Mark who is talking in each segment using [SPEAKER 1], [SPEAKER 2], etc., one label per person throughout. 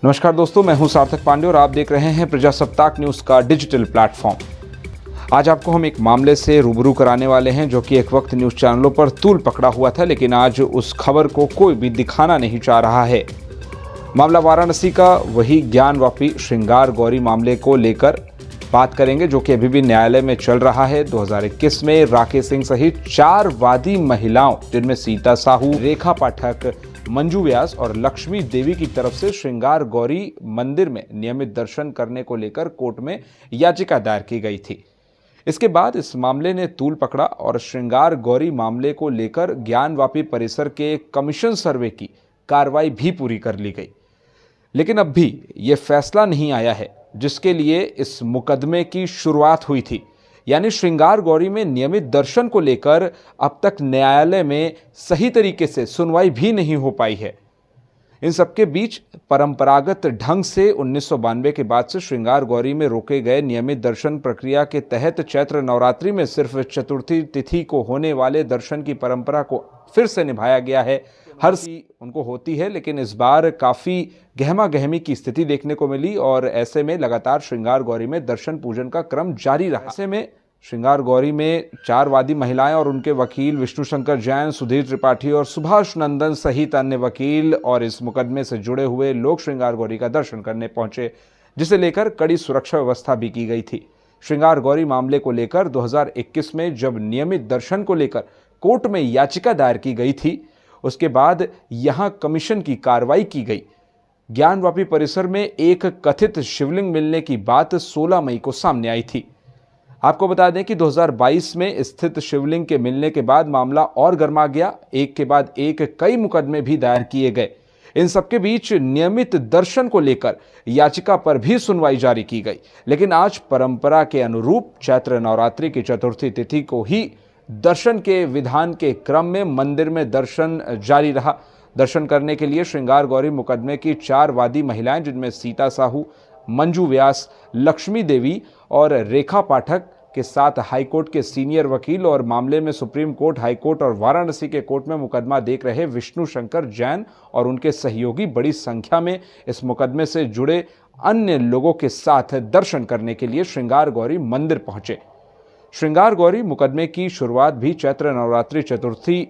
[SPEAKER 1] नमस्कार दोस्तों, मैं हूं सार्थक पांडे और आप देख रहे हैं प्रजासत्ताक न्यूज़ का डिजिटल प्लेटफॉर्म। आज आपको हम एक मामले से रूबरू कराने वाले हैं जो कि एक वक्त न्यूज़ चैनलों पर तूल पकड़ा हुआ था, लेकिन आज उस खबर को कोई भी दिखाना नहीं चाह रहा है। मामला वाराणसी का वही ज्ञानवापी श्रृंगार गौरी मामले को लेकर बात करेंगे जो कि अभी भी न्यायालय में चल रहा है। 2021 में राकेश सिंह सहित 4 वादी महिलाओं, जिनमें सीता साहू, रेखा पाठक, मंजू व्यास और लक्ष्मी देवी की तरफ से श्रृंगार गौरी मंदिर में नियमित दर्शन करने को लेकर कोर्ट में याचिका दायर की गई थी। इसके बाद इस मामले ने तूल पकड़ा और श्रृंगार गौरी मामले को लेकर ज्ञानवापी परिसर के कमीशन सर्वे की कार्रवाई भी पूरी कर ली गई। लेकिन अब भी ये फैसला नहीं आया है जिसके लिए इस मुकदमे की शुरुआत हुई थी, यानी श्रृंगार गौरी में नियमित दर्शन को लेकर अब तक न्यायालय में सही तरीके से सुनवाई भी नहीं हो पाई है। इन सबके बीच परंपरागत ढंग से 1992 के बाद से श्रृंगार गौरी में रोके गए नियमित दर्शन प्रक्रिया के तहत चैत्र नवरात्रि में सिर्फ चतुर्थी तिथि को होने वाले दर्शन की परंपरा को फिर से निभाया गया है। हर उनको होती है, लेकिन इस बार काफ़ी गहमा गहमी की स्थिति देखने को मिली और ऐसे में लगातार श्रृंगार गौरी में दर्शन पूजन का क्रम जारी रहा। ऐसे में श्रृंगार गौरी में 4 वादी महिलाएं और उनके वकील विष्णु शंकर जैन, सुधीर त्रिपाठी और सुभाष नंदन सहित अन्य वकील और इस मुकदमे से जुड़े हुए लोग श्रृंगार गौरी का दर्शन करने पहुंचे, जिसे लेकर कड़ी सुरक्षा व्यवस्था भी की गई थी। श्रृंगार गौरी मामले को लेकर 2021 में जब नियमित दर्शन को लेकर कोर्ट में याचिका दायर की गई थी, उसके बाद यहां कमीशन की कार्रवाई की गई। ज्ञानवापी परिसर में एक कथित शिवलिंग मिलने की बात 16 मई को सामने आई थी। आपको बता दें कि 2022 में स्थित शिवलिंग के मिलने के बाद मामला और गर्मा गया। एक के बाद एक कई मुकदमे भी दायर किए गए। इन सबके बीच नियमित दर्शन को लेकर याचिका पर भी सुनवाई जारी की गई, लेकिन आज परंपरा के अनुरूप चैत्र नवरात्रि की चतुर्थी तिथि को ही दर्शन के विधान के क्रम में मंदिर में दर्शन जारी रहा। दर्शन करने के लिए श्रृंगार गौरी मुकदमे की 4 वादी महिलाएं, जिनमें सीता साहू, मंजू व्यास, लक्ष्मी देवी और रेखा पाठक के साथ हाईकोर्ट के सीनियर वकील और मामले में सुप्रीम कोर्ट, हाईकोर्ट और वाराणसी के कोर्ट में मुकदमा देख रहे विष्णु शंकर जैन और उनके सहयोगी बड़ी संख्या में इस मुकदमे से जुड़े अन्य लोगों के साथ दर्शन करने के लिए श्रृंगार गौरी मंदिर पहुंचे। श्रृंगार गौरी मुकदमे की शुरुआत भी चैत्र नवरात्रि चतुर्थी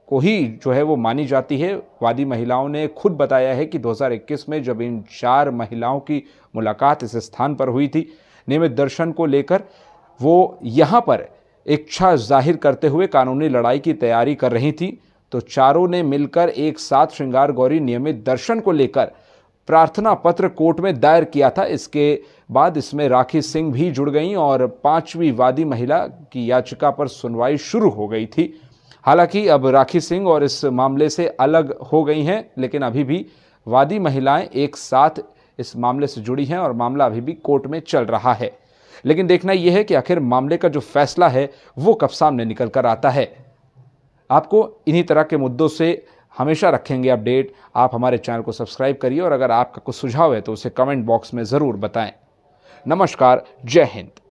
[SPEAKER 1] को ही वो मानी जाती है। वादी महिलाओं ने खुद बताया है कि 2021 में जब इन 4 महिलाओं की मुलाकात इस स्थान पर हुई थी, नियमित दर्शन को लेकर वो यहाँ पर इच्छा जाहिर करते हुए कानूनी लड़ाई की तैयारी कर रही थी, तो चारों ने मिलकर एक साथ श्रृंगार गौरी नियमित दर्शन को लेकर प्रार्थना पत्र कोर्ट में दायर किया था। इसके बाद इसमें राखी सिंह भी जुड़ गईं और 5वीं वादी महिला की याचिका पर सुनवाई शुरू हो गई थी। हालांकि अब राखी सिंह और इस मामले से अलग हो गई हैं, लेकिन अभी भी वादी महिलाएं एक साथ इस मामले से जुड़ी हैं और मामला अभी भी कोर्ट में चल रहा है। लेकिन देखना यह है कि आखिर मामले का जो फैसला है वो कब सामने निकल कर आता है। आपको इन्हीं तरह के मुद्दों से हमेशा रखेंगे अपडेट। आप हमारे चैनल को सब्सक्राइब करिए और अगर आपका कुछ सुझाव है तो उसे कमेंट बॉक्स में ज़रूर बताएं। नमस्कार, जय हिंद।